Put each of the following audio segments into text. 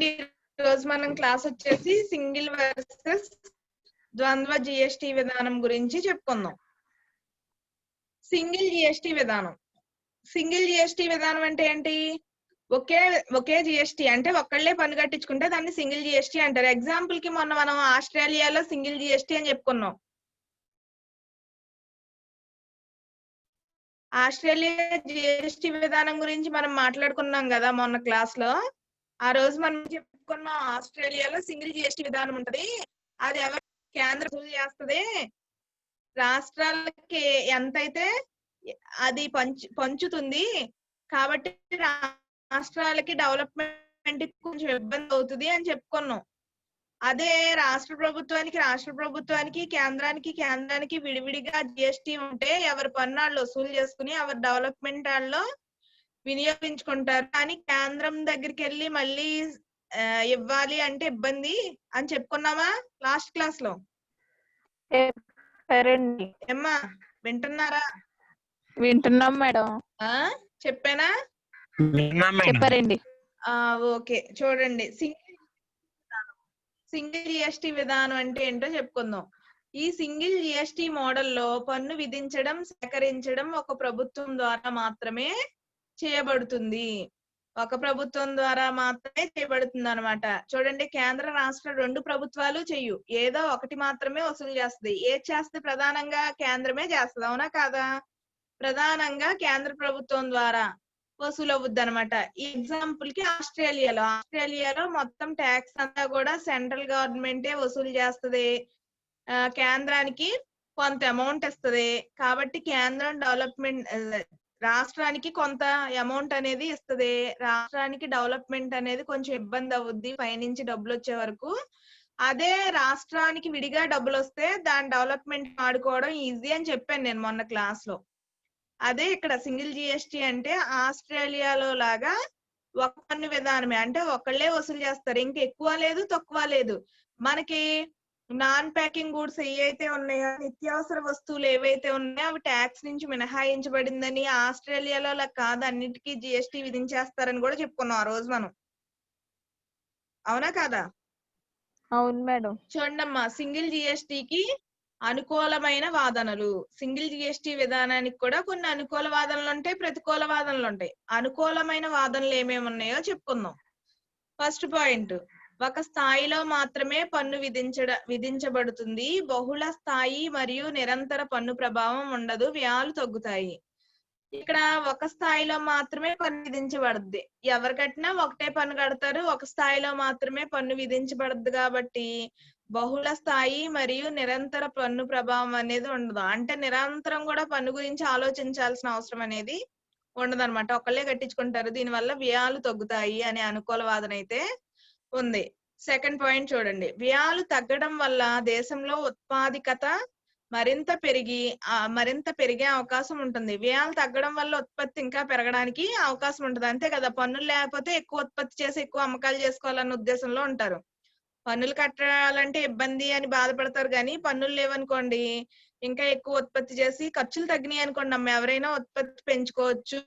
ఈ రోజు మనం క్లాస్ వచ్చేసి సింగిల్ వర్సెస్ ద్వంద్వ జిఎస్టి విధానం గురించి చెప్పుకుందాం. సింగిల్ జిఎస్టి విధానం. సింగిల్ జిఎస్టి విధానం అంటే ఏంటి? ఒకే జిఎస్టి అంటే ఒక్కళ్ళే పన్ను కట్టించుకుంటే దాన్ని సింగిల్ జిఎస్టి అంటారు. ఎగ్జాంపుల్ కి మొన్న మనం ఆస్ట్రేలియాలో సింగిల్ జిఎస్టి అని చెప్పుకున్నాం. ఆస్ట్రేలియా జిఎస్టి విధానం గురించి మనం మాట్లాడుకున్నాం కదా మొన్న క్లాస్ లో. ఆ రోజు మనం చెప్పుకున్నాం ఆస్ట్రేలియాలో సింగిల్ జిఎస్టి విధానం ఉంటది. అది ఎవరు కేంద్రం వసూలు చేస్తుంది, రాష్ట్రాలకి ఎంతైతే అది పంచుతుంది. కాబట్టి రాష్ట్రాలకి డెవలప్మెంట్ కొంచెం ఇబ్బంది అవుతుంది అని చెప్పుకున్నాం. అదే రాష్ట్ర ప్రభుత్వానికి కేంద్రానికి విడివిడిగా జిఎస్టి ఉంటే ఎవరి పన్ను వాళ్ళు వసూలు చేసుకుని ఎవరి డెవలప్మెంట్ వాళ్ళు వినియోగించుకుంటారు. కానీ కేంద్రం దగ్గరికి వెళ్ళి మళ్ళీ ఇవ్వాలి అంటే ఇబ్బంది అని చెప్పుకున్నామా లాస్ట్ క్లాస్ లో? ఏమ్మా వింటున్నారా? వింటున్నాం మేడం. చెప్పానా? చెప్పారండి. ఓకే, చూడండి. సింగిల్ జిఎస్టి విధానం అంటే ఏంటో చెప్పుకుందాం. ఈ సింగిల్ జిఎస్టి మోడల్లో పన్ను విధించడం, సేకరించడం ఒక ప్రభుత్వం ద్వారా మాత్రమే చేయబడుతుంది. అనమాట. చూడండి, కేంద్ర రాష్ట్ర రెండు ప్రభుత్వాలు చెయ్యు, ఏదో ఒకటి మాత్రమే వసూలు చేస్తుంది. ఏది చేస్తే ప్రధానంగా కేంద్రమే చేస్తుంది, అవునా కాదా? ప్రధానంగా కేంద్ర ప్రభుత్వం ద్వారా వసూలు అవుద్ది అనమాట. ఈ ఎగ్జాంపుల్ కి ఆస్ట్రేలియాలో మొత్తం ట్యాక్స్ అంతా కూడా సెంట్రల్ గవర్నమెంటే వసూలు చేస్తుంది. కేంద్రానికి కొంత అమౌంట్ ఇస్తుంది. కాబట్టి కేంద్రం డెవలప్మెంట్ రాష్ట్రానికి కొంత అమౌంట్ అనేది ఇస్తుంది. రాష్ట్రానికి డెవలప్మెంట్ అనేది కొంచెం ఇబ్బంది అవుద్ది పైనుంచి డబ్బులు వచ్చే వరకు. అదే రాష్ట్రానికి విడిగా డబ్బులు వస్తే దాని డెవలప్మెంట్ ఆడుకోవడం ఈజీ అని చెప్పాను నేను మొన్న క్లాస్ లో. అదే ఇక్కడ సింగిల్ జిఎస్టి అంటే ఆస్ట్రేలియాలో లాగా ఒక పన్ను విధానమే, అంటే ఒకళ్ళే వసూలు చేస్తారు. ఇంకా ఎక్కువ లేదు, తక్కువ లేదు. మనకి నాన్ ప్యాకింగ్ గూడ్స్ ఏవైతే ఉన్నాయో, నిత్యావసర వస్తువులు ఏవైతే ఉన్నాయో అవి ట్యాక్స్ నుంచి మినహాయించబడిందని, ఆస్ట్రేలియాలో అలా కాదు, అన్నిటికీ జిఎస్టి విధించేస్తారని కూడా చెప్పుకున్నాం ఆ రోజు మనం, అవునా కాదా? అవును మేడం. చూడమ్మా, సింగిల్ జిఎస్టికి అనుకూలమైన వాదనలు. సింగిల్ జిఎస్టి విధానానికి కూడా కొన్ని అనుకూల వాదనలు ఉంటాయి, ప్రతికూల వాదనలు ఉంటాయి. అనుకూలమైన వాదనలు ఏమేమి ఉన్నాయో చెప్పుకుందాం. ఫస్ట్ పాయింట్, ఒక స్థాయిలో మాత్రమే పన్ను విధించబడుతుంది. బహుళ స్థాయి మరియు నిరంతర పన్ను ప్రభావం ఉండదు, వ్యయాలు తగ్గుతాయి. ఇక్కడ ఒక స్థాయిలో మాత్రమే పన్ను విధించబడుద్ది. ఎవరు కట్టినా ఒకటే పన్ను కడతారు, ఒక స్థాయిలో మాత్రమే పన్ను విధించబడుద్ది. కాబట్టి బహుళ స్థాయి మరియు నిరంతర పన్ను ప్రభావం అనేది ఉండదు. అంటే నిరంతరం కూడా పన్ను గురించి ఆలోచించాల్సిన అవసరం అనేది ఉండదన్నమాట, ఒకళ్ళే కట్టించుకుంటారు. దీనివల్ల వ్యయాలు తగ్గుతాయి అనే అనుకూల వాదన అయితే ఉంది. సెకండ్ పాయింట్ చూడండి, వ్యయాలు తగ్గడం వల్ల దేశంలో ఉత్పాదకత మరింత పెరిగే అవకాశం ఉంటుంది. వ్యయాలు తగ్గడం వల్ల ఉత్పత్తి ఇంకా పెరగడానికి అవకాశం ఉంటుంది, అంతే కదా? పన్నులు లేకపోతే ఎక్కువ ఉత్పత్తి చేసి ఎక్కువ అమ్మకాలు చేసుకోవాలన్న ఉద్దేశంలో ఉంటారు. పన్నులు కట్టాలంటే ఇబ్బంది అని బాధపడతారు, కానీ పన్నులు లేవనుకోండి ఇంకా ఎక్కువ ఉత్పత్తి చేసి ఖర్చులు తగ్గినాయి అనుకోండి అమ్మ, ఎవరైనా ఉత్పత్తి పెంచుకోవచ్చు.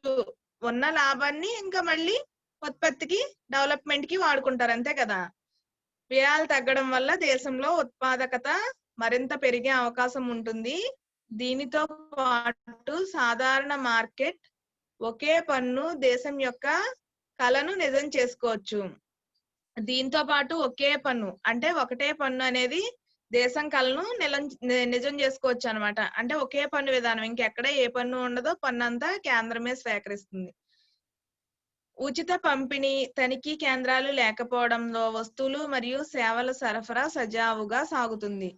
ఉన్న లాభాన్ని ఇంకా మళ్ళీ ఉత్పత్తికి డెవలప్మెంట్ కి వాడుకుంటారు, అంతే కదా? వ్యయాలు తగ్గడం వల్ల దేశంలో ఉత్పాదకత మరింత పెరిగే అవకాశం ఉంటుంది. దీనితో పాటు సాధారణ మార్కెట్ ఒకే పన్ను దేశం యొక్క కళను నిజం చేసుకోవచ్చు. దీంతో పాటు ఒకే పన్ను అంటే ఒకటే పన్ను అనేది దేశం కళను నిజం చేసుకోవచ్చు అనమాట. అంటే ఒకే పన్ను విధానం, ఇంకెక్కడ ఏ పన్ను ఉండదో, పన్ను అంతా కేంద్రమే స్వీకరిస్తుంది. ఉచిత పంపిణీ, తనిఖీ కేంద్రాలు లేకపోవడంలో వస్తువులు మరియు సేవల సరఫరా సజావుగా సాగుతుంది.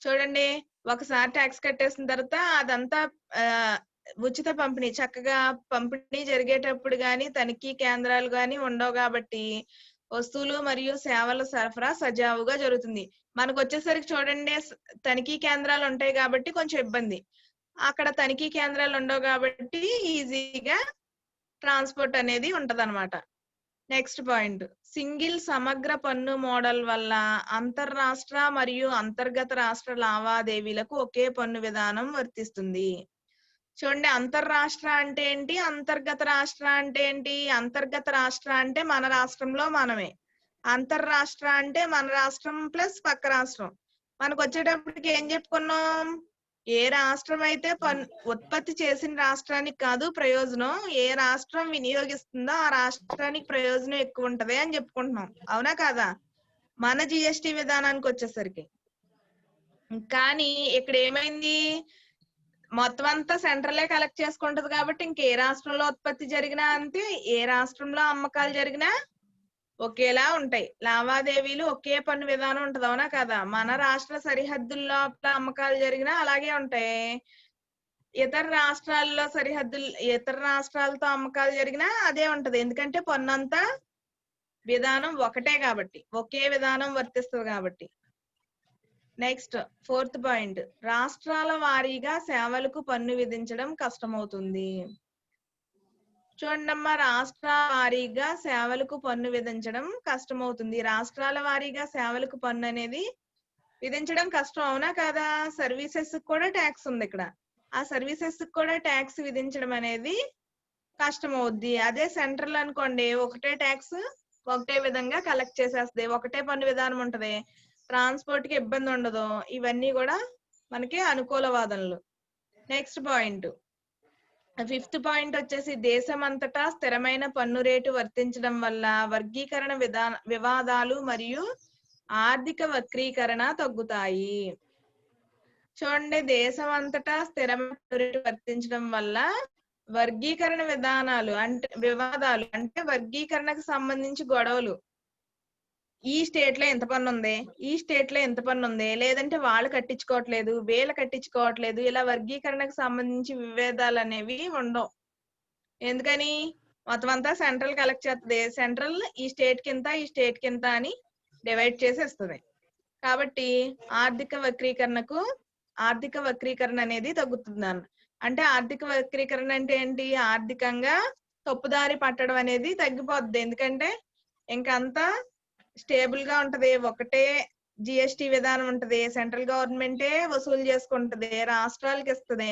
చూడండి, ఒకసారి ట్యాక్స్ కట్టేసిన తర్వాత అదంతా ఉచిత పంపిణీ, చక్కగా పంపిణీ జరిగేటప్పుడు గాని తనిఖీ కేంద్రాలు గాని ఉండవు. కాబట్టి వస్తువులు మరియు సేవల సరఫరా సజావుగా జరుగుతుంది. మనకు వచ్చేసరికి చూడండి, తనిఖీ కేంద్రాలు ఉంటాయి కాబట్టి కొంచెం ఇబ్బంది. అక్కడ తనిఖీ కేంద్రాలు ఉండవు కాబట్టి ఈజీగా ట్రాన్స్పోర్ట్ అనేది ఉంటదన్నమాట. నెక్స్ట్ పాయింట్, సింగిల్ సమగ్ర పన్ను మోడల్ వల్ల అంతర్రాష్ట్ర మరియు అంతర్గత రాష్ట్ర లావాదేవీలకు ఒకే పన్ను విధానం వర్తిస్తుంది. చూడండి, అంతర్రాష్ట్ర అంటే ఏంటి, అంతర్గత రాష్ట్ర అంటే ఏంటి? అంతర్గత రాష్ట్ర అంటే మన రాష్ట్రంలో మనమే, అంతర్రాష్ట్ర అంటే మన రాష్ట్రం ప్లస్ పక్క రాష్ట్రం. మనకు వచ్చేటప్పటికి ఏం చెప్పుకున్నాం? ఏ రాష్ట్రం అయితే ఉత్పత్తి చేసిన రాష్ట్రానికి కాదు ప్రయోజనం, ఏ రాష్ట్రం వినియోగిస్తుందో ఆ రాష్ట్రానికి ప్రయోజనం ఎక్కువ ఉంటది అని చెప్పుకుంటున్నాం. అవునా కాదా? మన జిఎస్టి విధానానికి వచ్చేసరికి. కానీ ఇక్కడ ఏమైంది? మొత్తం అంతా సెంట్రలే కలెక్ట్ చేసుకుంటది కాబట్టి ఇంకే రాష్ట్రంలో ఉత్పత్తి జరిగినా అంతే, ఏ రాష్ట్రంలో అమ్మకాలు జరిగినా ఒకేలా ఉంటాయి. లావాదేవీలు ఒకే పన్ను విధానం ఉంటది. అవునా కదా? మన రాష్ట్ర సరిహద్దుల్లో అమ్మకాలు జరిగినా అలాగే ఉంటాయి. ఇతర రాష్ట్రాలతో అమ్మకాలు జరిగినా అదే ఉంటది. ఎందుకంటే పన్నంతా విధానం ఒకటే కాబట్టి, ఒకే విధానం వర్తిస్తుంది కాబట్టి. నెక్స్ట్ 4th పాయింట్, రాష్ట్రాల వారీగా సేవలకు పన్ను విధించడం కష్టమవుతుంది. చూడండమ్మా, రాష్ట్రాల వారీగా సేవలకు పన్ను విధించడం కష్టమవుతుంది. రాష్ట్రాల వారీగా సేవలకు పన్ను అనేది విధించడం కష్టం. అవునా కాదా? సర్వీసెస్ కూడా ట్యాక్స్ ఉంది ఇక్కడ. ఆ సర్వీసెస్ కూడా ట్యాక్స్ విధించడం అనేది కష్టం అవుద్ది. అదే సెంట్రల్ అనుకోండి, ఒకటే ట్యాక్స్ ఒకటే విధంగా కలెక్ట్ చేసేస్తుంది, ఒకటే పన్ను విధానం ఉంటది, ట్రాన్స్పోర్ట్ కి ఇబ్బంది ఉండదు. ఇవన్నీ కూడా మనకి అనుకూల వాదనలు. నెక్స్ట్ పాయింట్, 5th పాయింట్ వచ్చేసి, దేశమంతటా స్థిరమైన పన్ను రేటు వర్తించడం వల్ల వర్గీకరణ వివాదాలు మరియు ఆర్థిక వక్రీకరణ తగ్గుతాయి. చూడండి, దేశమంతటా స్థిరమైన పన్ను రేటు వర్తించడం వల్ల వర్గీకరణ వివాదాలు అంటే వర్గీకరణకు సంబంధించి గొడవలు, ఈ స్టేట్ లో ఎంత పన్ను ఉంది, ఈ స్టేట్ లో ఎంత పన్ను ఉంది, లేదంటే వాళ్ళు కట్టించుకోవట్లేదు, వీళ్ళు కట్టించుకోవట్లేదు, ఇలా వర్గీకరణకు సంబంధించి విభేదాలు అనేవి ఉండవు. ఎందుకని? మొత్తం అంతా సెంట్రల్ కలెక్ట్ చేస్తుంది. సెంట్రల్ ఈ స్టేట్ కింద ఈ స్టేట్ కింద అని డివైడ్ చేసి ఇస్తుంది. కాబట్టి ఆర్థిక వక్రీకరణ అనేది తగ్గుతుంది. అంటే ఆర్థిక వక్రీకరణ అంటే ఏంటి? ఆర్థికంగా తప్పుదారి పట్టడం అనేది తగ్గిపోద్ది. ఎందుకంటే ఇంకంతా స్టేబుల్ గా ఉంటది, ఒకటే జిఎస్టి విధానం ఉంటది, సెంట్రల్ గవర్నమెంటే వసూలు చేసుకుంటది, రాష్ట్రాలకి ఇస్తుంది.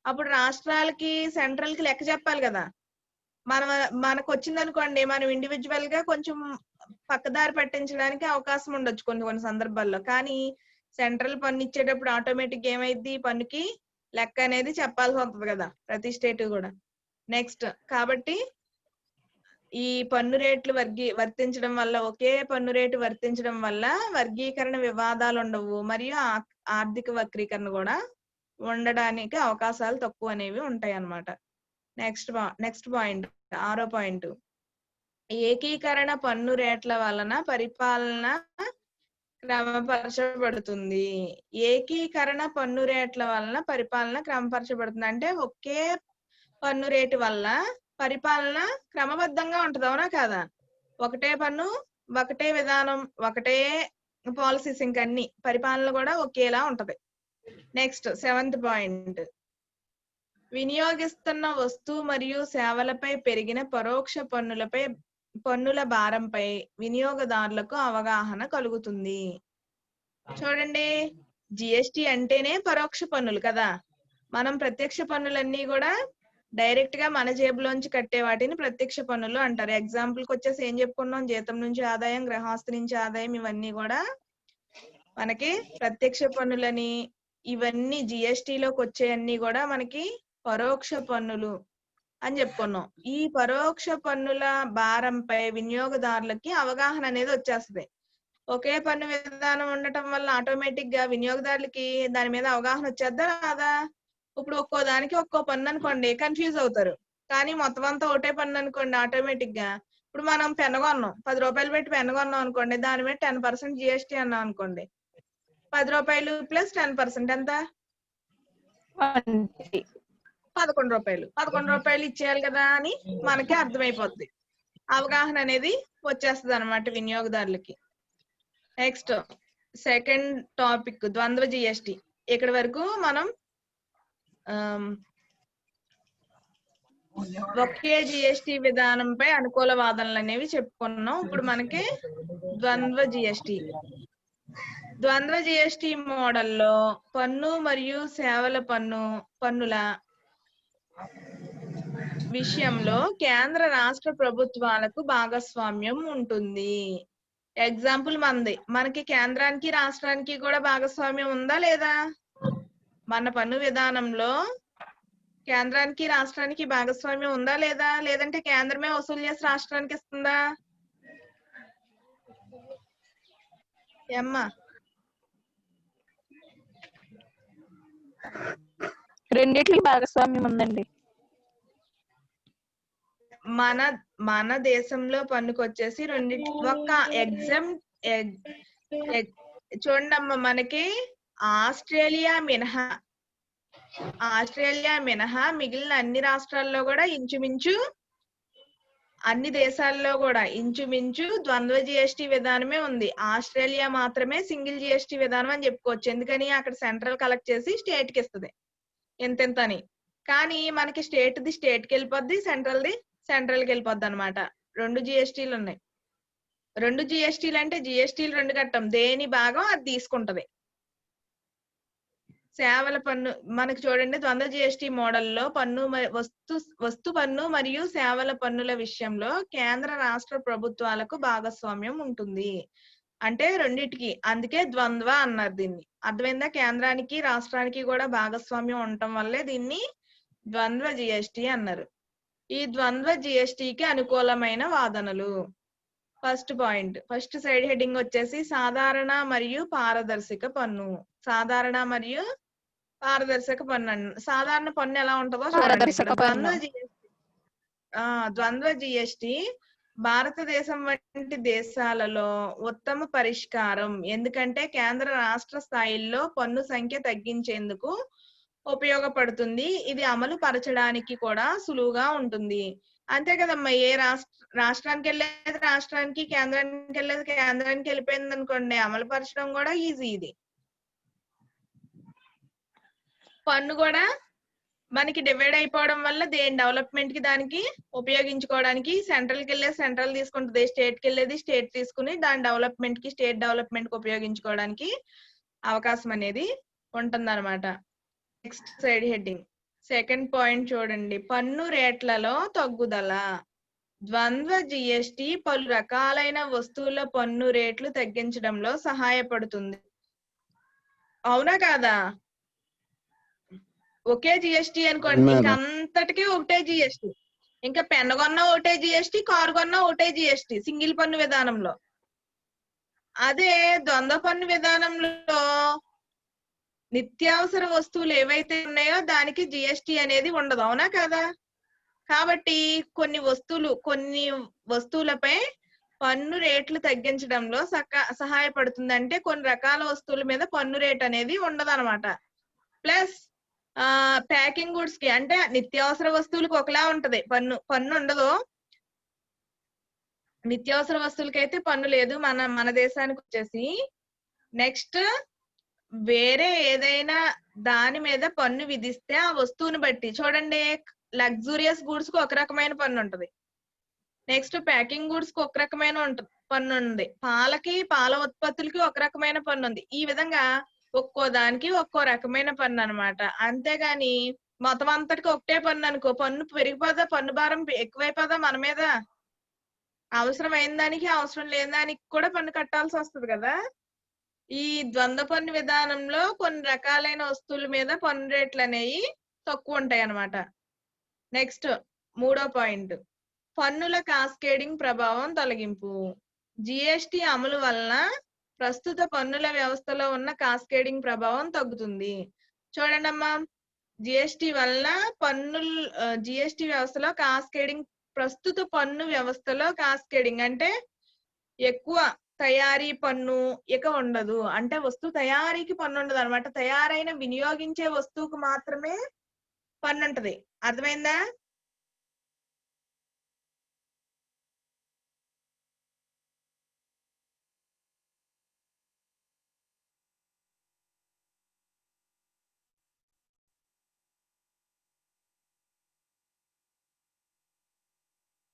అప్పుడు రాష్ట్రాలకి సెంట్రల్ కి లెక్క చెప్పాలి కదా. మనకు వచ్చింది అనుకోండి, మనం ఇండివిజువల్ గా కొంచెం పక్కదారి పట్టించడానికి అవకాశం ఉండొచ్చు కొన్ని సందర్భాల్లో. కానీ సెంట్రల్ పన్ను ఇచ్చేటప్పుడు ఆటోమేటిక్ ఏమైంది, పన్నుకి లెక్క అనేది చెప్పాల్సి వస్తుంది కదా ప్రతి స్టేట్ కూడా. నెక్స్ట్, కాబట్టి ఈ పన్ను రేట్లు వర్తించడం వల్ల, ఒకే పన్ను రేటు వర్తించడం వల్ల వర్గీకరణ వివాదాలు ఉండవు, మరియు ఆర్థిక వక్రీకరణ కూడా ఉండడానికి అవకాశాలు తక్కువ అనేవి ఉంటాయి అన్నమాట. నెక్స్ట్ పాయింట్, 6వ పాయింట్, ఏకీకరణ పన్ను రేట్ల వలన పరిపాలన క్రమపరచబడుతుంది. ఏకీకరణ పన్ను రేట్ల వలన పరిపాలన క్రమపరచబడుతుంది అంటే ఒకే పన్ను రేటు వల్ల పరిపాలన క్రమబద్ధంగా ఉంటది. అవునా కాదా? ఒకటే పన్ను, ఒకటే విధానం, ఒకటే పాలసీస్, ఇంకన్ని పరిపాలన కూడా ఒకేలా ఉంటది. నెక్స్ట్ 7th పాయింట్, వినియోగిస్తున్న వస్తువు మరియు సేవలపై పెరిగిన పరోక్ష పన్నుల భారంపై వినియోగదారులకు అవగాహన కలుగుతుంది. చూడండి, జిఎస్టి అంటేనే పరోక్ష పన్నులు కదా. మనం ప్రత్యక్ష పన్నులన్నీ కూడా డైరెక్ట్ గా మన జేబులోంచి కట్టే వాటిని ప్రత్యక్ష పన్నులు అంటారు. ఎగ్జాంపుల్ కి వచ్చేసి ఏం చెప్పుకున్నాం? జీతం నుంచి ఆదాయం, గృహస్థు నుంచి ఆదాయం, ఇవన్నీ కూడా మనకి ప్రత్యక్ష పన్నులని. ఇవన్నీ జిఎస్టిలోకి వచ్చేయన్నీ కూడా మనకి పరోక్ష పన్నులు అని చెప్పుకున్నాం. ఈ పరోక్ష పన్నుల భారంపై వినియోగదారులకి అవగాహన అనేది వచ్చేస్తుంది. ఒకే పన్ను విధానం ఉండటం వల్ల ఆటోమేటిక్ గా వినియోగదారులకి దాని మీద అవగాహన వచ్చేద్దా రాదా? ఇప్పుడు ఒక్కో దానికి ఒక్కో పన్ను అనుకోండి, కన్ఫ్యూజ్ అవుతారు. కానీ మొత్తం అంతా ఒకటే పన్ను అనుకోండి, ఆటోమేటిక్ గా ఇప్పుడు మనం పెన్ కొన్నాం, 10 రూపాయలు పెట్టి పెన్ కొన్నాం అనుకోండి, దాని మీద 10% జిఎస్టి అన్నాం అనుకోండి, 10 రూపాయలు ప్లస్ 10% ఎంత? 11 రూపాయలు. 11 రూపాయలు ఇచ్చేయాలి కదా అని మనకి అర్థమైపోద్ది. అవగాహన అనేది వచ్చేస్తుంది అనమాట వినియోగదారులకి. నెక్స్ట్ సెకండ్ టాపిక్, ద్వంద్వ జిఎస్టి. ఇక్కడ వరకు మనం ఒకే జిఎస్టి విధానంపై అనుకూల వాదనలు అనేవి చెప్పుకున్నాం. ఇప్పుడు మనకి ద్వంద్వ జిఎస్టి మోడల్లో పన్ను మరియు సేవల పన్నుల విషయంలో కేంద్ర రాష్ట్ర ప్రభుత్వాలకు భాగస్వామ్యం ఉంటుంది. ఎగ్జాంపుల్ మనకి కేంద్రానికి రాష్ట్రానికి కూడా భాగస్వామ్యం ఉందా లేదా? మన పన్ను విధానంలో కేంద్రానికి రాష్ట్రానికి భాగస్వామ్యం ఉందా లేదా? లేదంటే కేంద్రమే వసూలు చేసి రాష్ట్రానికి ఇస్తుందా? ఏమ్మా? రెండిట్లకి భాగస్వామ్యం ఉందండి. మన దేశంలో పన్నుకొచ్చేసి రెండిటి ఒక్క చూడండమ్మా, మనకి ఆస్ట్రేలియా మినహా మిగిలిన అన్ని రాష్ట్రాల్లో కూడా ఇంచుమించు అన్ని దేశాల్లో కూడా ఇంచుమించు ద్వంద్వ జిఎస్టి విధానమే ఉంది. ఆస్ట్రేలియా మాత్రమే సింగిల్ జిఎస్టి విధానం అని చెప్పుకోవచ్చు. ఎందుకని అక్కడ సెంట్రల్ కలెక్ట్ చేసి స్టేట్ కి ఇస్తుంది ఎంతెంతని. కానీ మనకి స్టేట్ ది స్టేట్ కి వెళ్ళిపోద్ది, సెంట్రల్ ది సెంట్రల్ కి వెళ్ళిపోద్ది అనమాట. 2 జిఎస్టీలు ఉన్నాయి. 2 జిఎస్టీలు అంటే జిఎస్టీలు 2 కట్టం, దేని భాగం అది తీసుకుంటది. సేవల పన్ను మనకి చూడండి, ద్వంద్వ జిఎస్టి మోడల్లో వస్తు పన్ను మరియు సేవల పన్నుల విషయంలో కేంద్ర రాష్ట్ర ప్రభుత్వాలకు భాగస్వామ్యం ఉంటుంది. అంటే రెండిటికి, అందుకే ద్వంద్వ అన్నారు దీన్ని. అర్థమైందా? కేంద్రానికి రాష్ట్రానికి కూడా భాగస్వామ్యం ఉండటం వల్లే దీన్ని ద్వంద్వ జిఎస్టి అన్నారు. ఈ ద్వంద్వ జిఎస్టికి అనుకూలమైన వాదనలు. First point, first side heading వచ్చేసి సాధారణ మరియు పారదర్శక పన్ను. సాధారణ మరియు పారదర్శక పన్ను. సాధారణ పన్ను ఎలా ఉంటుందో చూడండి. ఇక్కడ ద్వంద్వ జిఎస్టి భారతదేశం వంటి దేశాలలో ఉత్తమ పరిష్కారం. ఎందుకంటే కేంద్ర రాష్ట్ర స్థాయిల్లో పన్ను సంఖ్య తగ్గించేందుకు ఉపయోగపడుతుంది. ఇది అమలు పరచడానికి కూడా సులువుగా ఉంటుంది. అంతే కదమ్మా, ఏ రాష్ట్రానికి వెళ్ళేది రాష్ట్రానికి, కేంద్రానికి వెళ్ళేది కేంద్రానికి వెళ్ళిపోయింది అనుకోండి, అమలు పరచడం కూడా ఈజీ. ఇది పన్ను కూడా మనకి డివైడ్ అయిపోవడం వల్ల దేని డెవలప్మెంట్ కి దానికి ఉపయోగించుకోవడానికి సెంట్రల్ కి వెళ్ళేది సెంట్రల్ తీసుకుంటుంది, స్టేట్ కి వెళ్ళేది స్టేట్ తీసుకుని దాని డెవలప్మెంట్ కి స్టేట్ డెవలప్మెంట్ కి ఉపయోగించుకోవడానికి అవకాశం అనేది ఉంటుందన్నమాట. Next side heading second point చూడండి, పన్ను రేట్లలో తగ్గుదల. ద్వంద్వ జిఎస్టి పలు రకాలైన వస్తువుల పన్ను రేట్లు తగ్గించడంలో సహాయపడుతుంది. అవునా కాదా? ఒకే జిఎస్టి అనుకోండి, ఇంకా అంతటికీ ఒకటే జిఎస్టి. ఇంకా పెన్ కొన్నా ఒకటే జిఎస్టి, కారు కొన్నా ఒకటే జిఎస్టి సింగిల్ పన్ను విధానంలో. అదే ద్వంద్వ పన్ను విధానంలో నిత్యావసర వస్తువులు ఏవైతే ఉన్నాయో దానికి జిఎస్టి అనేది ఉండదు. అవునా కదా? కాబట్టి కొన్ని వస్తువులపై పన్ను రేట్లు తగ్గించడంలో సహాయపడుతుంది. అంటే కొన్ని రకాల వస్తువుల మీద పన్ను రేట్ అనేది ఉండదు అనమాట. ప్లస్ ప్యాకింగ్ గుడ్స్ కి, అంటే నిత్యావసర వస్తువులకు ఒకలా ఉంటది పన్ను ఉండదు. నిత్యావసర వస్తువులకి అయితే పన్ను లేదు మన దేశానికి వచ్చేసి. నెక్స్ట్ వేరే ఏదైనా దాని మీద పన్ను విధిస్తే ఆ వస్తువుని బట్టి చూడండి, లగ్జూరియస్ గూడ్స్ కు ఒక రకమైన పన్ను ఉంటది, నెక్స్ట్ ప్యాకింగ్ గూడ్స్ కు ఒక రకమైన పన్ను ఉంది, పాల ఉత్పత్తులకి ఒక రకమైన పన్ను ఉంది. ఈ విధంగా ఒక్కో దానికి ఒక్కో రకమైన పన్ను అనమాట. అంతేగాని మొత్తం అంతటికి ఒకటే పన్ను అనుకో, పన్ను పెరిగిపోదా, పన్ను భారం ఎక్కువైపోదా మన మీద. అవసరం అయిన దానికి అవసరం లేని దానికి కూడా పన్ను కట్టాల్సి వస్తుంది కదా. ఈ ద్వంద్వ పన్ను విధానంలో కొన్ని రకాలైన వస్తువుల మీద పన్ను రేట్లు అనేవి తక్కువ ఉంటాయి అన్నమాట. నెక్స్ట్ మూడో పాయింట్, పన్నుల కాస్కేడింగ్ ప్రభావం తొలగింపు. జిఎస్టి అమలు వలన ప్రస్తుత పన్నుల వ్యవస్థలో ఉన్న కాస్కేడింగ్ ప్రభావం తగ్గుతుంది. చూడండి అమ్మా, జిఎస్టి వలన జిఎస్టి వ్యవస్థలో కాస్కేడింగ్, ప్రస్తుత పన్ను వ్యవస్థలో కాస్కేడింగ్ అంటే ఎక్కువ తయారీ పన్ను ఇక ఉండదు. అంటే వస్తువు తయారీకి పన్ను ఉండదు అనమాట, తయారైన వినియోగించే వస్తువుకు మాత్రమే పన్ను ఉంటది. అర్థమైందా?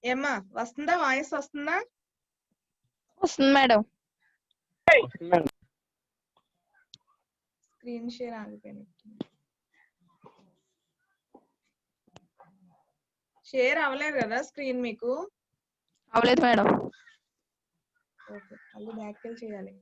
ఏమ్మా, వస్తుందా? వాయిస్ వస్తుందా? వస్తుంది మేడం. స్క్రీన్ షేర్ ఆగిపోయినట్టు, షేర్ అవ్వలేదు కదా స్క్రీన్ మీకు? అవలేదు మేడం. ఓకే, మళ్ళీ బ్యాక్ వెళ్ళి చేయాలి.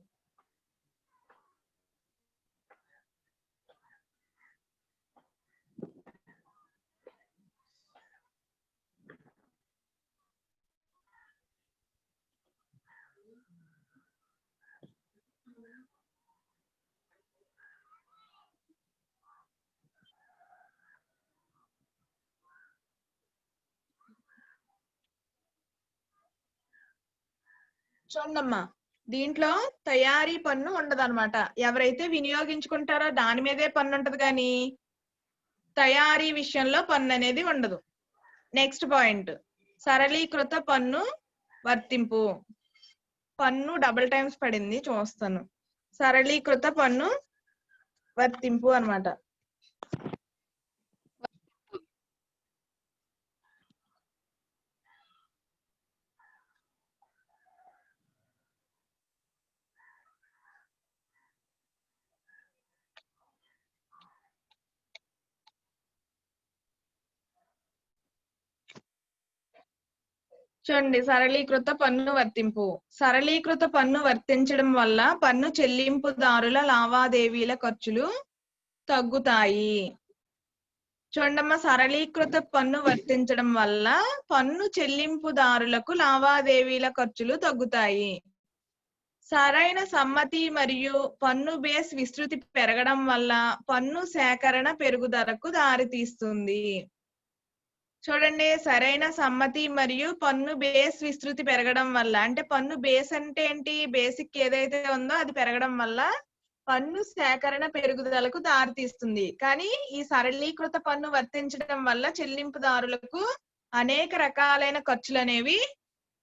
చూడమ్మా, దీంట్లో తయారీ పన్ను ఉండదన్నమాట. ఎవరైతే వినియోగించుకుంటారో దాని మీదే పన్ను ఉంటది కానీ తయారీ విషయంలో పన్ను అనేది ఉండదు. నెక్స్ట్ పాయింట్, సరళీకృత పన్ను వర్తింపు. పన్ను డబుల్ టైమ్స్ పడింది, చూస్తాను. సరళీకృత పన్ను వర్తింపు అన్నమాట. చూడండి, సరళీకృత పన్ను వర్తింపు. సరళీకృత పన్ను వర్తించడం వల్ల పన్ను చెల్లింపుదారుల లావాదేవీల ఖర్చులు తగ్గుతాయి. చూడమ్మా, సరళీకృత పన్ను వర్తించడం వల్ల పన్ను చెల్లింపుదారులకు లావాదేవీల ఖర్చులు తగ్గుతాయి. సరైన సమ్మతి మరియు పన్ను బేస్ విస్తృతి పెరగడం వల్ల పన్ను సేకరణ పెరుగుదలకు దారితీస్తుంది. చూడండి, సరైన సమ్మతి మరియు పన్ను బేస్ విస్తృతి పెరగడం వల్ల, అంటే పన్ను బేస్ అంటే ఏంటి, బేసిక్ ఏదైతే ఉందో అది పెరగడం వల్ల పన్ను సేకరణ పెరుగుదలకు దారితీస్తుంది. కానీ ఈ సరళీకృత పన్ను వర్తించడం వల్ల చెల్లింపుదారులకు అనేక రకాలైన ఖర్చులు అనేవి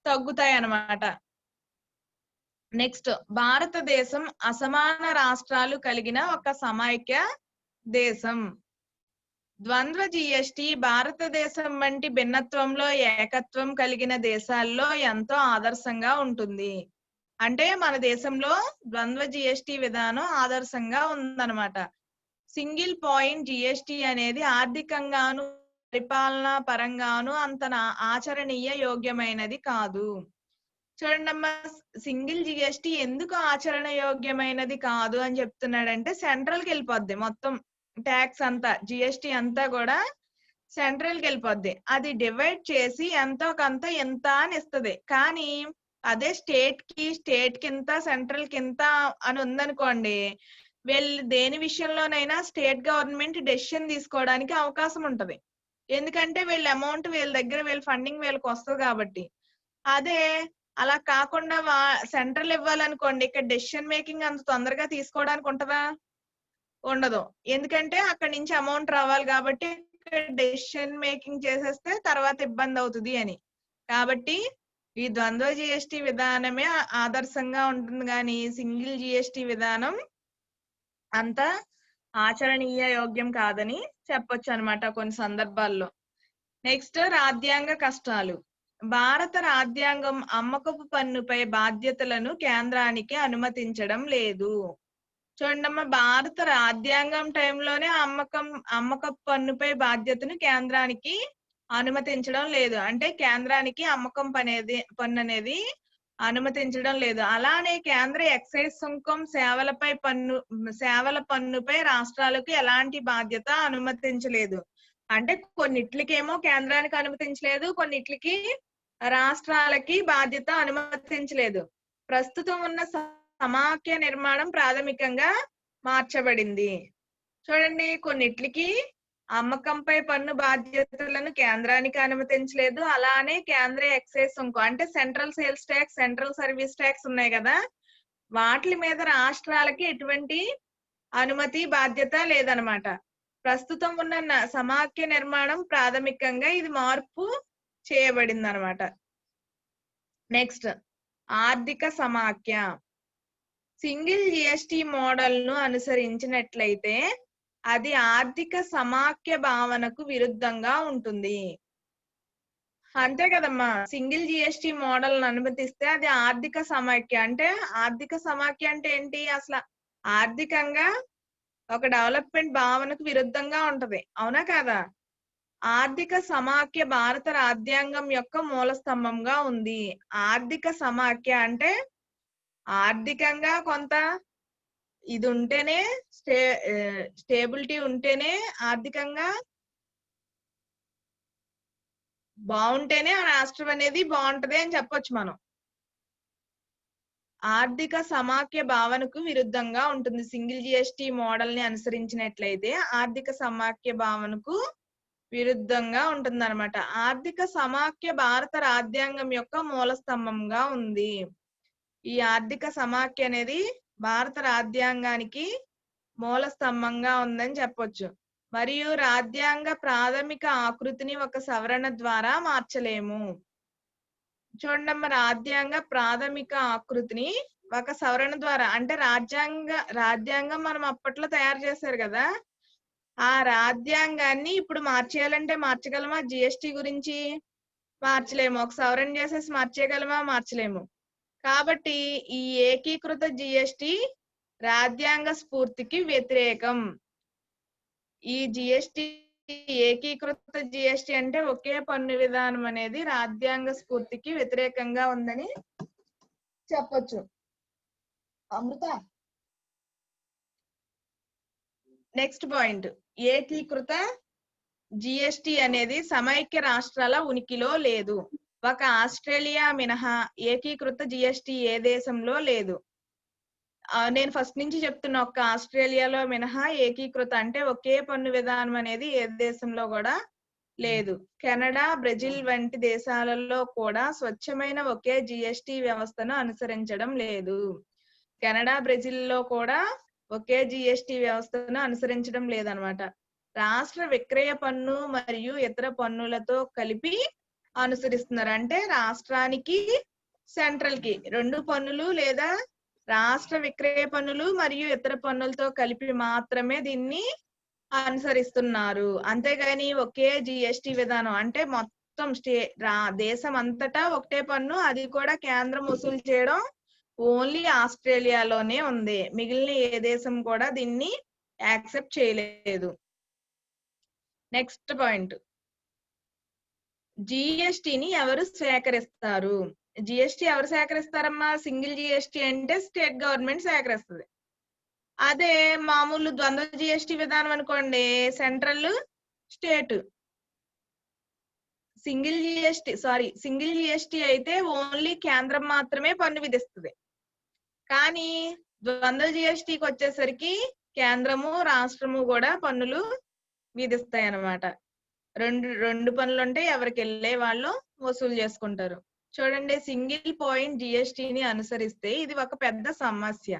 తగ్గుతాయి అన్నమాట. నెక్స్ట్, భారతదేశం అసమాన రాష్ట్రాలు కలిగిన ఒక సమైక్య దేశం. ద్వంద్వ జిఎస్టి భారతదేశం వంటి భిన్నత్వంలో ఏకత్వం కలిగిన దేశాల్లో ఎంతో ఆదర్శంగా ఉంటుంది. అంటే మన దేశంలో ద్వంద్వ జిఎస్టి విధానం ఆదర్శంగా ఉందన్నమాట. సింగిల్ పాయింట్ జిఎస్టి అనేది ఆర్థికంగాను పరిపాలనా పరంగాను అంత ఆచరణీయ యోగ్యమైనది కాదు. చూడండమ్మా, సింగిల్ జిఎస్టి ఎందుకు ఆచరణ యోగ్యమైనది కాదు అని చెప్తున్నాడంటే, సెంట్రల్ కి వెళ్ళిపోద్ది మొత్తం ట్యాక్స్ అంతా, జిఎస్టి అంతా కూడా సెంట్రల్ కి వెళ్ళిపోద్ది. అది డివైడ్ చేసి ఎంతో కొంత ఎంత అని ఇస్తుంది. కానీ అదే స్టేట్ కి ఇంత, సెంట్రల్ కి ఇంత అని ఉందనుకోండి, వీళ్ళు దేని విషయంలోనైనా స్టేట్ గవర్నమెంట్ డెసిషన్ తీసుకోవడానికి అవకాశం ఉంటది. ఎందుకంటే వీళ్ళ అమౌంట్ వీళ్ళ దగ్గర, వీళ్ళ ఫండింగ్ వీళ్ళకి వస్తుంది కాబట్టి. అదే అలా కాకుండా సెంట్రల్ ఇవ్వాలనుకోండి, ఇక్కడ డెసిషన్ మేకింగ్ అంత తొందరగా తీసుకోవడానికి ఉంటదా? ఉండదు. ఎందుకంటే అక్కడి నుంచి అమౌంట్ రావాలి కాబట్టి డెసిషన్ మేకింగ్ చేసేస్తే తర్వాత ఇబ్బంది అవుతుంది అని. కాబట్టి ఈ ద్వంద్వ జిఎస్టి విధానమే ఆదర్శంగా ఉంటుంది, కానీ సింగిల్ జిఎస్టి విధానం అంత ఆచరణీయ యోగ్యం కాదని చెప్పొచ్చు అనమాట కొన్ని సందర్భాల్లో. నెక్స్ట్, రాజ్యాంగ కష్టాలు. భారత రాజ్యాంగం అమ్మకపు పన్నుపై బాధ్యతలను కేంద్రానికి అనుమతించడం లేదు. చూడమ్మా, భారత రాజ్యాంగం టైంలోనే అమ్మకపు పన్నుపై బాధ్యతను కేంద్రానికి అనుమతించడం లేదు. అంటే కేంద్రానికి అమ్మకం పన్ను అనేది అనుమతించడం లేదు. అలానే కేంద్ర ఎక్సైజ్ సుంకం సేవల పన్నుపై రాష్ట్రాలకు ఎలాంటి బాధ్యత అనుమతించలేదు. అంటే కొన్నిట్లకేమో కేంద్రానికి అనుమతించలేదు, కొన్నిట్లకి రాష్ట్రాలకి బాధ్యత అనుమతించలేదు. ప్రస్తుతం ఉన్న సమాఖ్య నిర్మాణం ప్రాథమికంగా మార్చబడింది. చూడండి, కొన్నిట్లకి అమ్మకంపై పన్ను బాధ్యతలను కేంద్రానికి అనుమతించలేదు. అలానే కేంద్ర ఎక్సైజ్ సుంకం అంటే central sales tax, central service tax ఉన్నాయి కదా, వాటి మీద రాష్ట్రాలకి ఎటువంటి అనుమతి బాధ్యత లేదనమాట. ప్రస్తుతం ఉన్న సమాఖ్య నిర్మాణం ప్రాథమికంగా ఇది మార్పు చేయబడింది అనమాట. నెక్స్ట్, ఆర్థిక సమాఖ్య. సింగిల్ జిఎస్టి మోడల్ ను అనుసరించినట్లయితే అది ఆర్థిక సమాఖ్య భావనకు విరుద్ధంగా ఉంటుంది. అంతే కదమ్మా, సింగిల్ జిఎస్టి మోడల్ ను అనుమతిస్తే అది ఆర్థిక సమాఖ్య. అంటే ఆర్థిక సమాఖ్య అంటే ఏంటి, అసలు ఆర్థికంగా ఒక డెవలప్మెంట్ భావనకు విరుద్ధంగా ఉంటది, అవునా కాదా? ఆర్థిక సమాఖ్య భారత రాజ్యాంగం యొక్క మూల స్తంభంగా ఉంది. ఆర్థిక సమాఖ్య అంటే ఆర్థికంగా కొంత ఇది ఉంటేనే స్టేబిలిటీ ఉంటేనే ఆర్థికంగా బాగుంటేనే ఆ రాష్ట్రం అనేది బాగుంటది అని చెప్పొచ్చు మనం. ఆర్థిక సమాఖ్య భావనకు విరుద్ధంగా ఉంటుంది. సింగిల్ జిఎస్టి మోడల్ ని అనుసరించినట్లయితే ఆర్థిక సమాఖ్య భావనకు విరుద్ధంగా ఉంటుందన్నమాట. ఆర్థిక సమాఖ్య భారత రాజ్యాంగం యొక్క మూల స్తంభంగా ఉంది. ఈ ఆర్థిక సమాఖ్య అనేది భారత రాజ్యాంగానికి మూల స్తంభంగా ఉందని చెప్పొచ్చు. మరియు రాజ్యాంగ ప్రాథమిక ఆకృతిని ఒక సవరణ ద్వారా మార్చలేము. చూడండి, రాజ్యాంగ ప్రాథమిక ఆకృతిని ఒక సవరణ ద్వారా, అంటే రాజ్యాంగం మనం అప్పట్లో తయారు చేశారు కదా, ఆ రాజ్యాంగాన్ని ఇప్పుడు మార్చేయాలంటే మార్చగలమా? జిఎస్టి గురించి మార్చలేము. ఒక సవరణ చేసేసి మార్చేయగలమా? మార్చలేము. కాబట్టి ఈ ఏకీకృత జిఎస్టి రాజ్యాంగ స్ఫూర్తికి వ్యతిరేకం. ఈ జిఎస్టి ఏకీకృత జిఎస్టి అంటే ఒకే పన్ను విధానం అనేది రాజ్యాంగ స్ఫూర్తికి వ్యతిరేకంగా ఉందని చెప్పొచ్చు. అమృత, నెక్స్ట్ పాయింట్, ఏకీకృత జిఎస్టి అనేది సమైక్య రాష్ట్రాల ఉనికిలో లేదు. ఒక ఆస్ట్రేలియా మినహా ఏకీకృత జిఎస్టి ఏ దేశంలో లేదు. నేను ఫస్ట్ నుంచి చెప్తున్నా, ఒక్క ఆస్ట్రేలియాలో మినహా ఏకీకృత అంటే ఒకే పన్ను విధానం అనేది ఏ దేశంలో కూడా లేదు. కెనడా, బ్రెజిల్ వంటి దేశాలలో కూడా స్వచ్ఛమైన ఒకే జిఎస్టి వ్యవస్థను అనుసరించడం లేదు. కెనడా, బ్రెజిల్ లో కూడా ఒకే జిఎస్టి వ్యవస్థను అనుసరించడం లేదనమాట. రాష్ట్ర విక్రయ పన్ను మరియు ఇతర పన్నులతో కలిపి అనుసరిస్తున్నారు. అంటే రాష్ట్రానికి, సెంట్రల్ కి 2 పన్నులు లేదా రాష్ట్ర విక్రయ పన్నులు మరియు ఇతర పన్నులతో కలిపి మాత్రమే దీన్ని అనుసరిస్తున్నారు. అంతేగాని ఒకే జిఎస్టి విధానం అంటే మొత్తం దేశం అంతటా ఒకటే పన్ను, అది కూడా కేంద్రం వసూలు చేయడం ఓన్లీ ఆస్ట్రేలియాలోనే ఉంది. మిగిలిన ఏ దేశం కూడా దీన్ని యాక్సెప్ట్ చేయలేదు. నెక్స్ట్ పాయింట్, జిఎస్టిని ఎవరు సేకరిస్తారు? జిఎస్టి ఎవరు సేకరిస్తారమ్మా? సింగిల్ జిఎస్టి అంటే స్టేట్ గవర్నమెంట్ సేకరిస్తుంది. అదే మామూలు ద్వంద్వ జిఎస్టి విధానం అనుకోండి, సెంట్రల్, స్టేట్. సింగిల్ జిఎస్టి అయితే ఓన్లీ కేంద్రం మాత్రమే పన్ను విధిస్తుంది. కానీ ద్వంద్వ జిఎస్టికి వచ్చేసరికి కేంద్రము, రాష్ట్రము కూడా పన్నులు విధిస్తాయి అన్నమాట. రెండు పనులు ఉంటే ఎవరికి వెళ్ళే వాళ్ళు వసూలు చేసుకుంటారు. చూడండి, సింగిల్ పాయింట్ జిఎస్టిని అనుసరిస్తే ఇది ఒక పెద్ద సమస్య.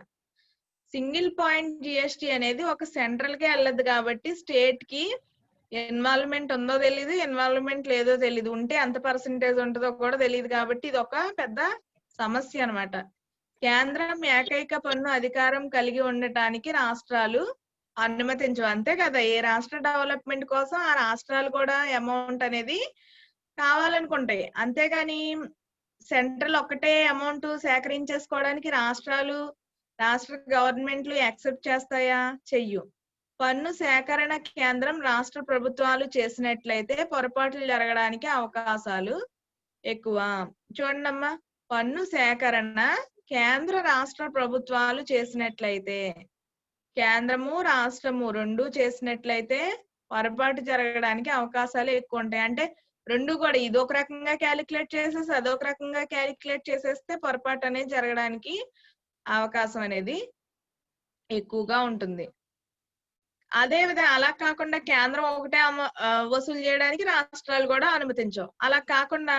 సింగిల్ పాయింట్ జిఎస్టి అనేది ఒక సెంట్రల్ కే వెళ్ళదు కాబట్టి స్టేట్ కి ఇన్వాల్వ్మెంట్ ఉందో తెలీదు, ఇన్వాల్వ్మెంట్ లేదో తెలీదు, ఉంటే ఎంత పర్సెంటేజ్ ఉంటుందో కూడా తెలియదు. కాబట్టి ఇది ఒక పెద్ద సమస్య అన్నమాట. కేంద్రం ఏకైక పన్ను అధికారం కలిగి ఉండటానికి రాష్ట్రాలు అనుమతించవు. అంతే కదా, ఏ రాష్ట్ర డెవలప్మెంట్ కోసం ఆ రాష్ట్రాలు కూడా అమౌంట్ అనేది కావాలనుకుంటాయి. అంతేగాని సెంట్రల్ ఒక్కటే అమౌంట్ సేకరించేసుకోవడానికి రాష్ట్ర గవర్నమెంట్లు యాక్సెప్ట్ చేస్తాయా? చెయ్యు. పన్ను సేకరణ కేంద్రం, రాష్ట్ర ప్రభుత్వాలు చేసినట్లయితే పొరపాట్లు జరగడానికి అవకాశాలు ఎక్కువ. చూడండమ్మా, పన్ను సేకరణ కేంద్ర, రాష్ట్ర ప్రభుత్వాలు చేసినట్లయితే, కేంద్రము, రాష్ట్రము రెండు చేసినట్లయితే పొరపాటు జరగడానికి అవకాశాలు ఎక్కువ ఉంటాయి. అంటే రెండు కూడా ఇదొక రకంగా క్యాలిక్యులేట్ చేసేసి అదొక రకంగా క్యాలిక్యులేట్ చేసేస్తే పొరపాటు అనేది జరగడానికి అవకాశం అనేది ఎక్కువగా ఉంటుంది. అదే విధంగా అలా కాకుండా కేంద్రం ఒకటే వసూలు చేయడానికి రాష్ట్రాలు కూడా అనుమతించవు. అలా కాకుండా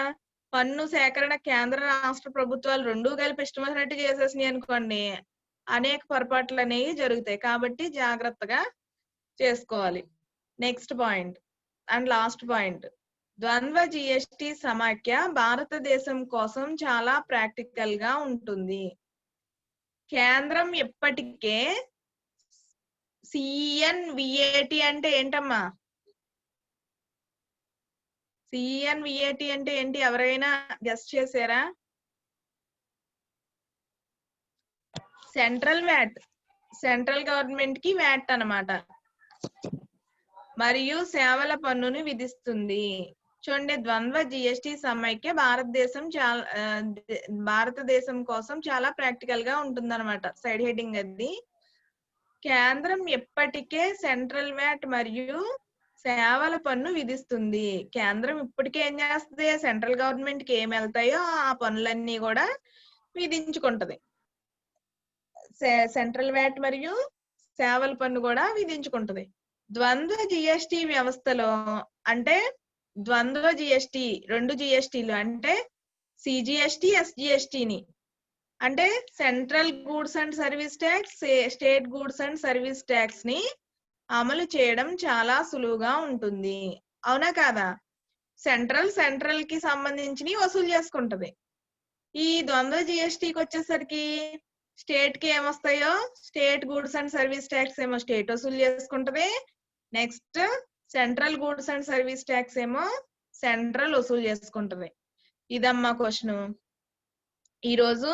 పన్ను సేకరణ కేంద్ర, రాష్ట్ర ప్రభుత్వాలు రెండూ కలిపి ఇష్టమైనట్టు చేసేసినాయి అనుకోండి, అనేక పొరపాట్లు అనేవి జరుగుతాయి. కాబట్టి జాగ్రత్తగా చేసుకోవాలి. Next point and last point, ద్వంద్వ జిఎస్టి సమాఖ్య భారతదేశం కోసం చాలా ప్రాక్టికల్ గా ఉంటుంది. కేంద్రం ఇప్పటికే సిఎన్విఏటి అంటే ఏంటమ్మా? సిఎన్విఏటి అంటే ఏంటి? ఎవరైనా గెస్ట్ చేశారా? సెంట్రల్ గవర్నమెంట్ కి వ్యాట్ అన్నమాట. మరియు సేవల పన్నుని విధిస్తుంది. చూడండి, ద్వంద్వ జిఎస్టి సమైక్య భారతదేశం కోసం చాలా ప్రాక్టికల్ గా ఉంటుందన్నమాట. సైడ్ హెడ్డింగ్ అది. కేంద్రం ఎప్పటికే సెంట్రల్ వ్యాట్ మరియు సేవల పన్ను విధిస్తుంది. కేంద్రం ఇప్పటికే ఏం చేస్తుంది, సెంట్రల్ గవర్నమెంట్ కి ఏం వెళ్తాయో ఆ పనులన్నీ కూడా విధించుకుంటది. సెంట్రల్ వ్యాట్ మరియు సేవల పన్ను కూడా విధించుకుంటది. ద్వంద్వ జిఎస్టి వ్యవస్థలో అంటే ద్వంద్వ జిఎస్టి, 2 జిఎస్టీలు అంటే సిజిఎస్టి, ఎస్జిఎస్టిని అంటే central goods and service tax, state goods and service tax ని అమలు చేయడం చాలా సులువుగా ఉంటుంది. అవునా కాదా? సెంట్రల్ కి సంబంధించి వసూలు చేసుకుంటది. ఈ ద్వంద్వ జిఎస్టికి వచ్చేసరికి స్టేట్ కి ఏమొస్తాయో, state goods and service tax ఏమో స్టేట్ వసూలు చేసుకుంటది. Next central goods and service tax ఏమో సెంట్రల్ వసూలు చేసుకుంటది. ఇదమ్మా క్వశ్చన్. ఈరోజు